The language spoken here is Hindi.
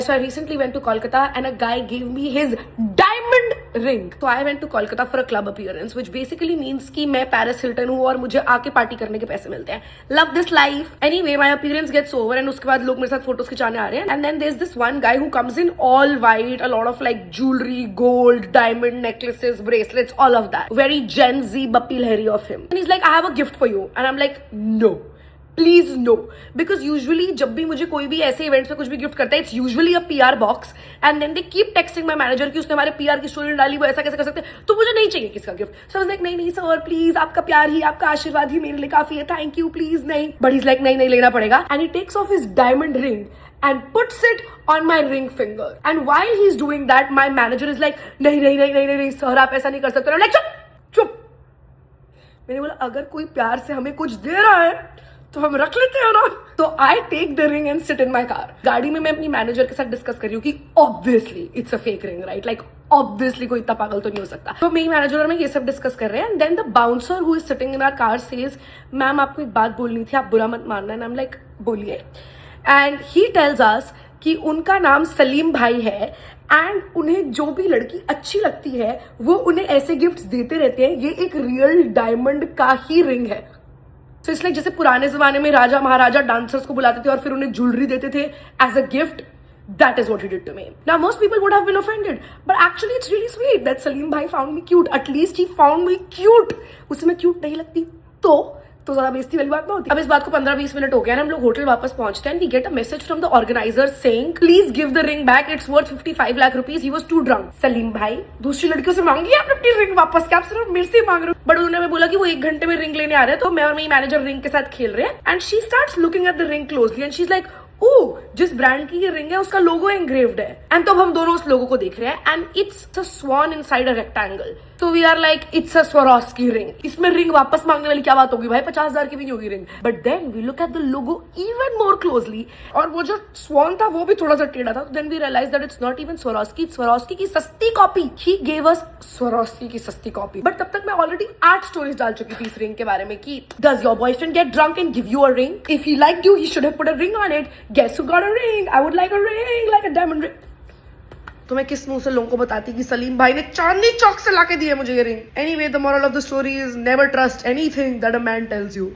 So I recently went to Kolkata and a guy gave me his diamond ring. So I went to Kolkata for a club appearance, which basically means कि मैं Paris Hilton हूँ और मुझे आके पार्टी करने के पैसे मिलते हैं. Love this life. Anyway, my appearance gets over and उसके बाद लोग मेरे साथ फोटोज खिंचाने आ रहे हैं. And then there's this one guy who comes in all white, a lot of like jewelry, gold, diamond necklaces, bracelets, all of that. Very Gen Z Bappi Lahiri of him. And he's like, I have a gift for you. And I'm like, no. Please no, because usually जब भी मुझे कोई भी ऐसे इवेंट्स में कुछ भी गिफ्ट करता है, it's usually a PR box and then they keep texting my manager कि उसने हमारे पीआर की स्टोरी डाली, वो ऐसा कैसे कर सकते हैं, तो मुझे नहीं चाहिए किसका gift. So I was like नहीं सर प्लीज, आपका प्यार ही, आपका आशीर्वाद ही मेरे लिए काफी है, थैंक यू प्लीज नहीं. बट इज लाइक नहीं लेना पड़ेगा. And he takes off his diamond ring and puts it on my ring finger. And while he's doing that, my manager is like, नहीं सर आप ऐसा नहीं कर सकते. I'm like, चुप. मैंने बोला अगर कोई प्यार से हमें कुछ दे रहा है तो हम रख लेते हैं ना. तो I take the ring and sit in my car. गाड़ी में मैं अपनी मैनेजर के साथ डिस्कस कर रही हूँ कि obviously it's a fake ring, right? Like obviously कोई इतना पागल तो नहीं हो सकता. तो मेरी मैनेजर और मैं ये सब डिस्कस कर रहे हैं. And then the bouncer who is sitting in our car says, ma'am आपको एक बात बोलनी थी, आप बुरा मत मानना. एंड आई एम लाइक, बोलिए. एंड ही टेल्स अस कि उनका नाम सलीम भाई है एंड उन्हें जो भी लड़की अच्छी लगती है वो उन्हें ऐसे गिफ्ट्स देते रहते हैं. ये एक रियल डायमंड का ही रिंग है. तो इसलिए जैसे पुराने जमाने में राजा महाराजा डांसर्स को बुलाते थे और फिर उन्हें ज्वेलरी देते थे as a gift, that is what he did to me. Now most people would have been offended, but actually it's really sweet that Salim bhai found me cute. At least he found me cute. उसे मैं क्यूट नहीं लगती तो ज्यादा बेइज्जती वाली बात ना होती. अब इस बात को 15-20 मिनट हो गया. हम लोग होटल वापस पहुंचते हैं. We get a message from the organizer saying please give the ring back, it's worth 55 lakh rupees. He was too drunk. Salim भाई दूसरी लड़कियों से मांगी आपने अपनी रिंग वापस, क्या आप सिर्फ मेरे से मांग रहे हो? बट उन्होंने बोला कि वो 1 घंटे में रिंग लेने आ रहे हैं. तो मैं और मेरी मैनेजर रिंग के साथ खेल रहे हैं and she starts looking at the ring closely and she is like, oh जिस ब्रांड की ये रिंग है उसका लोगो एंग्रेव्ड है. एंड तो अब हम दोनों उस लोगो को देख रहे हैं and it's a swan inside a rectangle. So we are like it's a Swarovski ring. इसमें रिंग वापस मांगने वाली क्या बात होगी भाई, 50,000 की भी नहीं होगी ring. But then we look at the logo even more closely और वो जो स्वान था वो भी थोड़ा सा टेढ़ा था. Then we realize that it's not even Swarovski, it's Swarovski की सस्ती copy. He gave us Swarovski की सस्ती कॉपी. बट तब तक मैं ऑलरेडी 8 स्टोरीज डाल चुकी थी इस रिंग के बारे में कि does your boyfriend get drunk and give you a ring? If he liked you he should have put a ring on it. Guess who got a ring? I would like a ring, like a diamond ring. तो मैं किस मुंह से लोगों को बताती कि सलीम भाई ने चांदनी चौक से लाके दिए मुझे ये ring. Anyway, the moral of the story is never trust anything that a man tells you.